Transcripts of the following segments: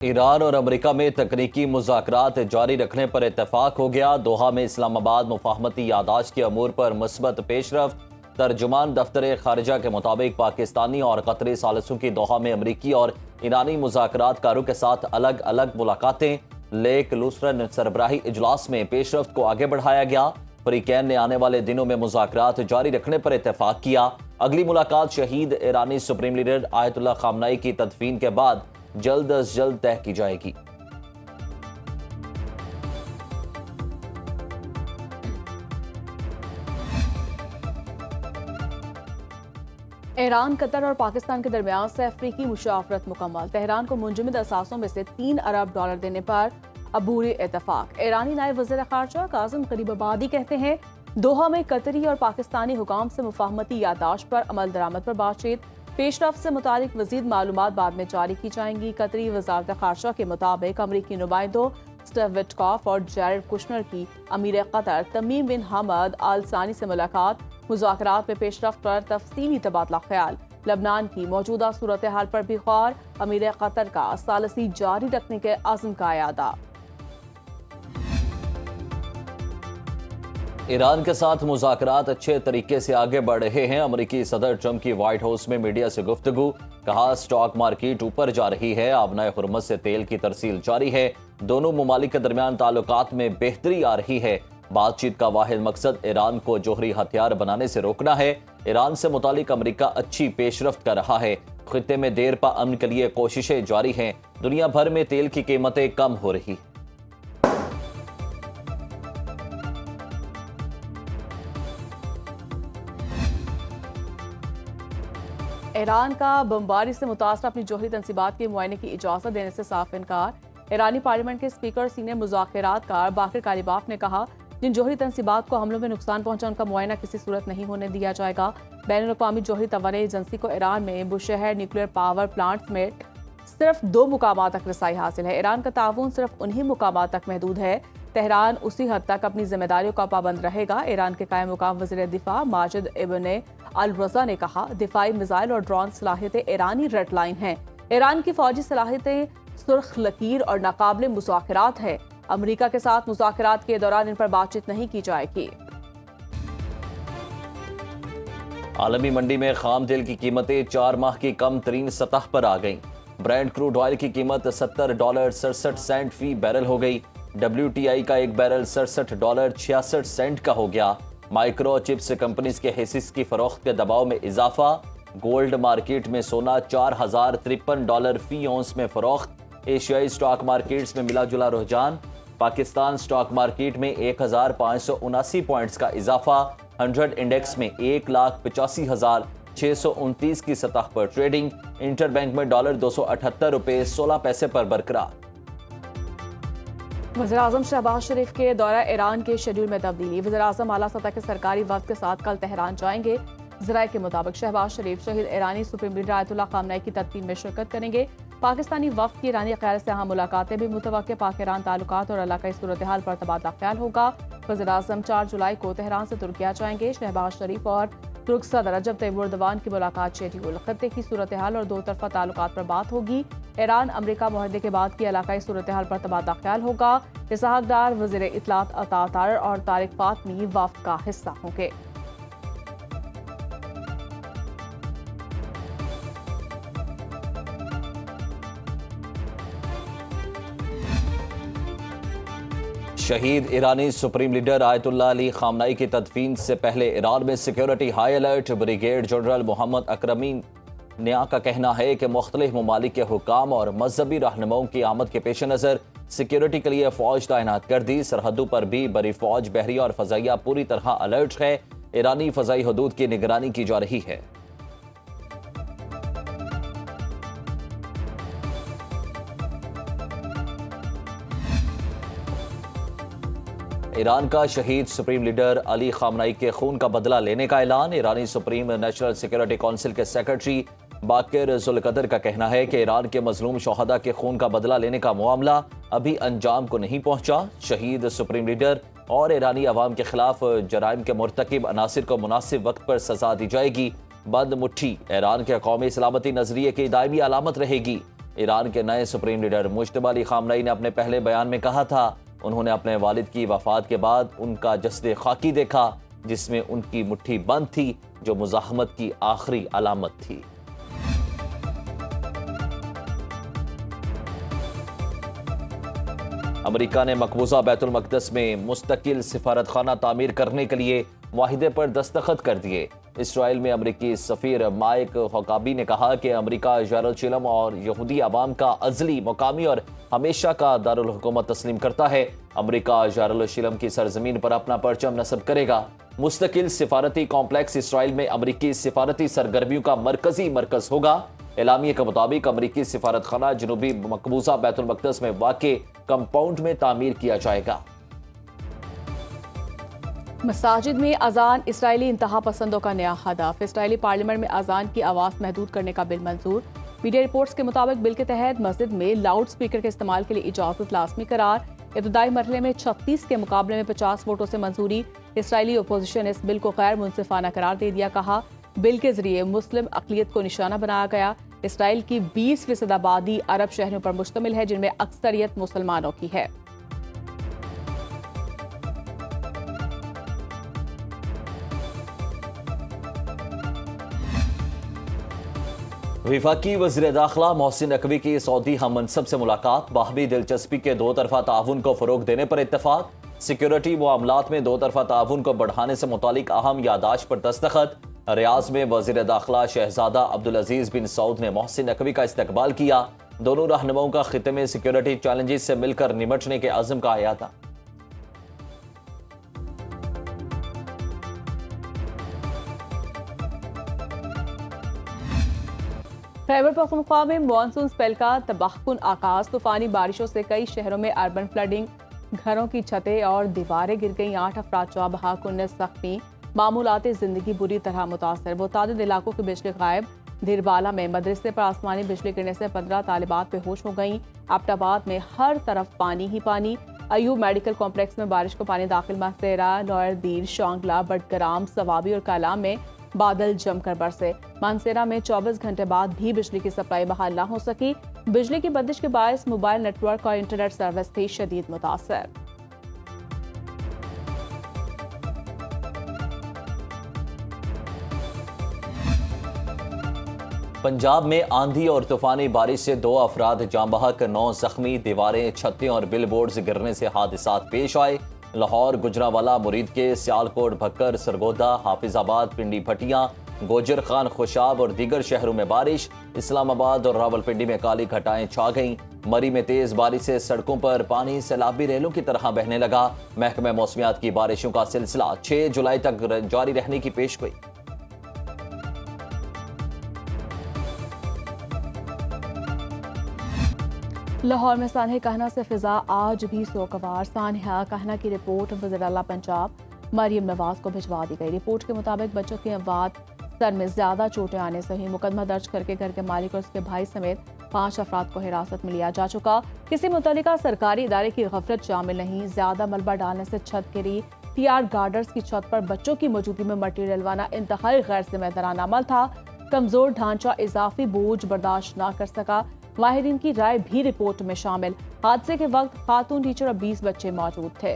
Iran और America में तकनीकी मुज़ाकरात जारी रखने पर इत्तेफाक हो गया। दोहा में इस्लामाबाद मुफाहमती यादाश्त के अमूर पर मुस्बत पेशरफ्त। तर्जुमान दफ्तर खारिजा के मुताबिक पाकिस्तानी और कतरी सालिसों की दोहा में अमरीकी और ईरानी मुज़ाकरातकारों के साथ अलग अलग मुलाकातें। लेक लूसरन सरबराही इजलास में पेशरफ्त को आगे बढ़ाया गया। फरीकैन ने आने वाले दिनों में मुज़ाकरात जारी रखने पर इत्तेफाक किया। अगली मुलाकात शहीद ईरानी सुप्रीम लीडर आयतुल्लाह खामनाई की तदफीन के बाद जल्द अज जल्द तय की जाएगी। ईरान, कतर और पाकिस्तान के दरमियान से अफ्रीकी मुशावरत मुकम्मल। तेहरान को मुंजमद असासों में से $3 अरब देने पर अबूरी इत्तेफाक। ईरानी नायब वज़ीर ख़ारजा काज़िम गरीबाबादी कहते हैं दोहा में कतरी और पाकिस्तानी हुकाम से मुफाहमती यादाश्त पर अमल दरामद पर बातचीत। पेशरफ्त से मुतालिक मज़ीद मालूमात बाद में जारी की जाएंगी। कतरी वज़ारत ख़ारजा के मुताबिक अमरीकी नुमाइंदों स्टीव विटकॉफ और जैरेड कुशनर की अमीर कतर तमीम बिन हमद आल सानी से मुलाकात। मुज़ाकरात में पेशरफ्त पर तफसीली तबादला ख्याल। लबनान की मौजूदा सूरत हाल पर भी गौर। अमीर कतर का सालसी जारी रखने के अज़्म का यादा। ईरान के साथ मुज़ाकरात अच्छे तरीके से आगे बढ़ रहे हैं। अमेरिकी सदर ट्रंप की व्हाइट हाउस में मीडिया से गुफ्तगू। कहा स्टॉक मार्केट ऊपर जा रही है। आबनाए हुर्मज़ से तेल की तरसील जारी है। दोनों मुमालिक के दरमियान ताल्लुकात में बेहतरी आ रही है। बातचीत का वाहिद मकसद ईरान को जोहरी हथियार बनाने से रोकना है। ईरान से मुतालिक अमेरिका अच्छी पेशरफ्त कर रहा है। खित्ते में देर पा अमन के लिए कोशिशें जारी हैं। दुनिया भर में तेल की कीमतें कम हो रही। ईरान का बमबारी से मुतासर अपनी जोहरी तनसीबात के मुआयने की इजाज़त देने से साफ इनकार। ईरानी पार्लियामेंट के स्पीकर सीनियर मुज़ाकरातकार बाकर कालिबाफ ने कहा जिन जोहरी तनसीबात को हमलों में नुकसान पहुंचा उनका मुआयना किसी सूरत नहीं होने दिया जाएगा। बैनुल-अक़वामी जोहरी तवानाई एजेंसी को ईरान में बुशहर न्यूक्लियर पावर प्लांट्स में सिर्फ 2 मुकामात तक रसाई हासिल है। ईरान का ताउन सिर्फ उन्हीं मुकामात तक महदूद है। तेहरान उसी हद तक अपनी जिम्मेदारियों का पाबंद रहेगा। ईरान के कायम मुकाम वज़ीर दिफा माजिद इब्न अल रज़ा ने कहा दिफाई मिसाइल और ड्रोन सलाहियतें ईरानी रेड लाइन हैं। ईरान की फौजी सलाहियतें सुर्ख लकीर और नाकाबिले मुज़ाकरात है। अमेरिका के साथ मुज़ाकरात के दौरान इन पर बातचीत नहीं की जाएगी। आलमी मंडी में खाम तेल की कीमतें 4 माह की कम तरीन सतह पर आ गईं। ब्रेंट क्रूड ऑयल की कीमत $70.67 फी बैरल हो गई। WTI का एक बैरल $67.66 का हो गया। माइक्रो चिप्स कंपनीज के हिस्से की फरोख्त के दबाव में इजाफा। गोल्ड मार्केट में सोना $4053 फी औंस में फरोख्त। एशियाई स्टॉक मार्केट्स में मिला जुला रुझान। पाकिस्तान स्टॉक मार्केट में 1579 पॉइंट्स का इजाफा। 100 इंडेक्स में 1,85,629 की सतह पर ट्रेडिंग। इंटरबैंक में डॉलर $278.16 पर बरकरार। वज़ीर-ए-आज़म शहबाज शरीफ के दौरा ईरान के शेड्यूल में तब्दीली। वज़ीर-ए-आज़म आला सतह के सरकारी वफ्द के साथ कल तेहरान जाएंगे। ज़राए के मुताबिक शहबाज शरीफ शहीद ईरानी सुप्रीम लीडर आयतुल्लाह खामनाई की तदफीन में शिरकत करेंगे। पाकिस्तानी वफ्द की ईरानी क़यादत से अहम मुलाकातें भी मुतवक्किल। पाक ईरान ताल्लुकात और इलाकाई सूरत हाल पर तबादला ख्याल होगा। वज़ीर-ए-आज़म 4 जुलाई को तेहरान से तुर्किया जाएंगे। शहबाज शरीफ और तुर्क सदर रजब तय्यिप एर्दोगान की मुलाकात शेड्यूल। खत्ते की सूरत हाल और 2 तरफ़ा ताल्लुकात पर बात होगी। ईरान अमेरिका मुआहदे के बाद की इलाकाई सूरत हाल पर तबादला ख्याल होगा। इसहाक डार, वज़ीर इत्तलात अता तारर और तारिक फातमी वफ्द का हिस्सा होंगे। शहीद ईरानी supreme leader Ayatollah Ali Khamenei की तदफीन से पहले ईरान में security high alert. Brigade general Mohammad Akraminia का कहना है कि मुख्तलिफ ममालिक के हुकाम और मजहबी रहनुमाओं की आमद के पेश नज़र सिक्योरिटी के लिए फौज तैनात कर दी। सरहदों पर भी बड़ी फौज, बहरिया और फजाइया पूरी तरह अलर्ट है। ईरानी फजाई हदूद की निगरानी की जा रही है। ईरान का शहीद सुप्रीम लीडर अली खामनाई के खून का बदला लेने का ऐलान। ईरानी सुप्रीम नेशनल सिक्योरिटी काउंसिल के सेक्रेटरी बाकर जुल्कदर का कहना है कि ईरान के मजलूम शोहदा के खून का बदला लेने का मामला अभी अंजाम को नहीं पहुंचा। शहीद सुप्रीम लीडर और ईरानी अवाम के खिलाफ जराइम के मुर्तकिब अनासिर को मुनासिब वक्त पर सजा दी जाएगी। बंद मुट्ठी ईरान के कौमी सलामती नजरिए की दायमी अलामत रहेगी। ईरान के नए supreme leader Mojtaba Ali Khamenei ने अपने पहले बयान में कहा था, उन्होंने अपने वालिद की वफात के बाद उनका जस्द खाकी देखा जिसमें उनकी मुट्ठी बंद थी, जो मुज़ाहमत की आखिरी अलामत थी। अमेरिका ने मकबूजा बैतुल मक़दस में मुस्तकिल सिफारतखाना तामीर करने के लिए वाहिदे पर दस्तखत कर दिए। इसराइल में अमरीकी सफ़ीर माइक हुकाबी ने कहा कि अमेरिका यरूशलेम और यहूदी अवाम का अज़ली, मुकामी और हमेशा का दारुल हुकूमत तस्लीम करता है। अमेरिका यरूशलेम की सरजमीन पर अपना परचम नस्ब करेगा। मुस्तकिल सिफारती कॉम्प्लेक्स इसराइल में अमरीकी सिफारती सरगर्मियों का मरकजी मरकज होगा। एलामिया के मुताबिक अमरीकी सिफारत खाना जनूबी मकबूजा बैतुल मक़दस में वाक़े कंपाउंड में तामीर किया जाएगा। मसाजिद में अजान, इसराइली इंतहा पसंदों का नया हदफ। इसराइली पार्लियामेंट में अजान की आवाज़ महदूद करने का बिल मंजूर। मीडिया रिपोर्ट्स के मुताबिक बिल के तहत मस्जिद में लाउड स्पीकर के इस्तेमाल के लिए इजाज़त लाजमी करार। इब्तदाई मरहले में 36 के मुकाबले में 50 वोटों से मंजूरी। इसराइली अपोजिशन ने इस बिल को गैर मुनसिफाना करार दे दिया। कहा, बिल के जरिए मुस्लिम अक़लियत को निशाना बनाया गया। इसराइल की 20% आबादी अरब शहरों पर मुश्तमिल है, जिनमें अक्सरियत मुसलमानों की है। वफाकी वज़ीर दाखिला मोहसिन नकवी की सऊदी हम मनसब से मुलाकात। बाहमी दिलचस्पी के दो तरफा ताउन को फ़रोग देने पर इत्तफाक। सिक्योरिटी मामलात में दो तरफा ताउन को बढ़ाने से मुतालिक अहम यादाश्त पर दस्तखत। रियाज में वज़ीर दाखिला शहजादा अब्दुल अजीज बिन सऊद ने मोहसिन नकवी का इस्तकबाल किया। दोनों रहनुमाओं का खित्ते में सिक्योरिटी चैलेंजेस से मिलकर निमटने के अज़्म का आया था। खैबर पख्तूनख्वा में मानसून स्पेल का तबाहकुन आगाज। तूफानी बारिशों से कई शहरों में अर्बन फ्लडिंग, घरों की छतें और दीवारें गिर गईं। 8 अफराद जाँ बहक, 19 जख्मी। मामूलाती जिंदगी बुरी तरह मुतासर। मुतादिद इलाकों की बिजली गायब। धीरबाला में मदरसे पर आसमानी बिजली गिरने से 15 तालिबात बेहोश हो गईं। एबटाबाद में हर तरफ पानी ही पानी। अयूब मेडिकल कॉम्प्लेक्स में बारिश को पानी दाखिल। मासेरा, लॉयरदीर, शांगला, बडग्राम, सवाबी और कालाम में बादल जमकर बरसे। मानसेरा में 24 घंटे बाद भी बिजली की सप्लाई बहाल न हो सकी। बिजली की बंदिश के बायस मोबाइल नेटवर्क और इंटरनेट सर्विस थी शदीद मुतासर। पंजाब में आंधी और तूफानी बारिश से 2 अफराद जाँ बहक, 9 जख्मी। दीवारें, छतें और बिलबोर्ड्स गिरने से हादसात पेश आए। लाहौर, गुजरांवाला, मुरीद के, सियालकोट, भक्कर, सरगोदा, हाफिजाबाद, पिंडी भटियां, गोजर खान, खुशाब और दीगर शहरों में बारिश। इस्लामाबाद और रावलपिंडी में काली घटाएं छा गईं। मरी में तेज बारिश से सड़कों पर पानी सैलाबी रेलों की तरह बहने लगा। महकमे मौसमियात की बारिशों का सिलसिला 6 जुलाई तक जारी रहने की पेशगोई। लाहौर में सानहा कहना से फिजा आज भी सोगवार। सानहा कहना की रिपोर्ट वज़ीर आला पंजाब मरियम नवाज को भिजवा दी गई। रिपोर्ट के मुताबिक बच्चों की अमवात, सर में ज्यादा चोटें आने से हुई। मुकदमा दर्ज करके घर के मालिक और उसके भाई समेत 5 अफराद को हिरासत में लिया जा चुका। किसी मुतल्लिका सरकारी इदारे की गफलत शामिल नहीं। ज्यादा मलबा डालने से छत गिरी। टीआर गार्डर्स की छत पर बच्चों की मौजूदगी में मटीरियल डलवाना इंतहाई गैर जिम्मेदाराना अमल था। कमजोर ढांचा इजाफी बोझ बर्दाश्त न कर सका। माहिरीन की राय भी रिपोर्ट में शामिल। हादसे के वक्त खातून टीचर और 20 बच्चे मौजूद थे।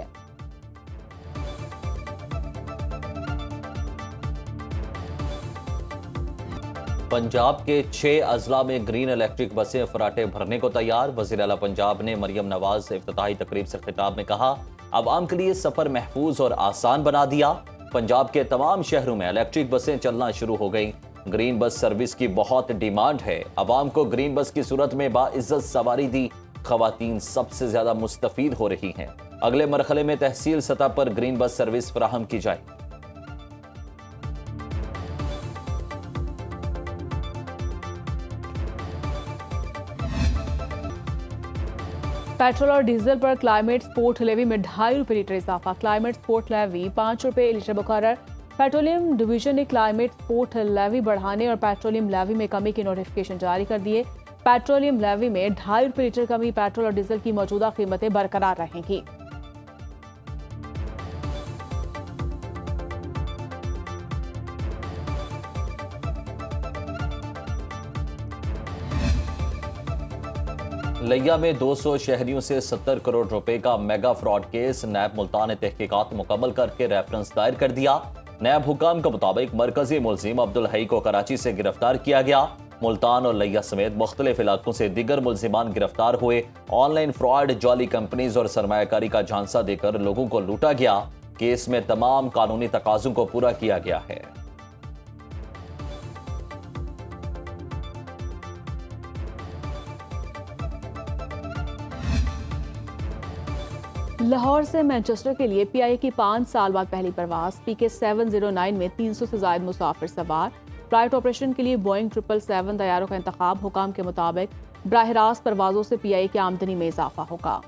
पंजाब के 6 अजला में ग्रीन इलेक्ट्रिक बसें फराटे भरने को तैयार। वज़ीर आला पंजाब ने मरियम नवाज से इफ्तिताही तकरीब से खिताब में कहा, अवाम के लिए सफर महफूज और आसान बना दिया। पंजाब के तमाम शहरों में इलेक्ट्रिक बसें चलना शुरू हो गई। ग्रीन बस सर्विस की बहुत डिमांड है। अवाम को ग्रीन बस की सूरत में बाइज्जत सवारी दी। खवातीन सबसे ज्यादा मुस्तफीद हो रही हैं। अगले मरहले में तहसील सतह पर ग्रीन बस सर्विस फराहम की जाए। पेट्रोल और डीजल पर क्लाइमेट स्पोर्ट लेवी में 2.5 रुपये लीटर इजाफा। क्लाइमेट स्पोर्ट लेवी 5 रुपये लीटर मुकर्रर। पेट्रोलियम डिवीजन ने क्लाइमेट स्पोर्ट लेवी बढ़ाने और पेट्रोलियम लेवी में कमी के नोटिफिकेशन जारी कर दिए। पेट्रोलियम लेवी में 2.5 रुपये लीटर कमी। पेट्रोल और डीजल की मौजूदा कीमतें बरकरार रहेंगी। लिया में 200 शहरियों से 70 करोड़ रुपए का मेगा फ्रॉड केस। नैब मुल्तान ने तहकीकात मुकम्मल करके रेफरेंस दायर कर दिया। नैब हुकाम के मुताबिक मरकजी मुलजिम अब्दुल हई को कराची से गिरफ्तार किया गया। मुल्तान और लिया समेत मुख्तलिफ इलाकों से दीगर मुलजिमान गिरफ्तार हुए। ऑनलाइन फ्रॉड, जाली कंपनीज और सरमायाकारी का झांसा देकर लोगों को लूटा गया। केस में तमाम कानूनी तकाजों को पूरा किया गया है। लाहौर से मैनचेस्टर के लिए पीआईए की 5 साल बाद पहली परवाज। पीके 709 में 300 से ज्यादा मुसाफिर सवार। फ्लाइट ऑपरेशन के लिए बोइंग 777 तैयारों का इंतखाब। हुकाम के मुताबिक बराह रास्त परवाजों से पीआईए की आमदनी में इजाफा होगा।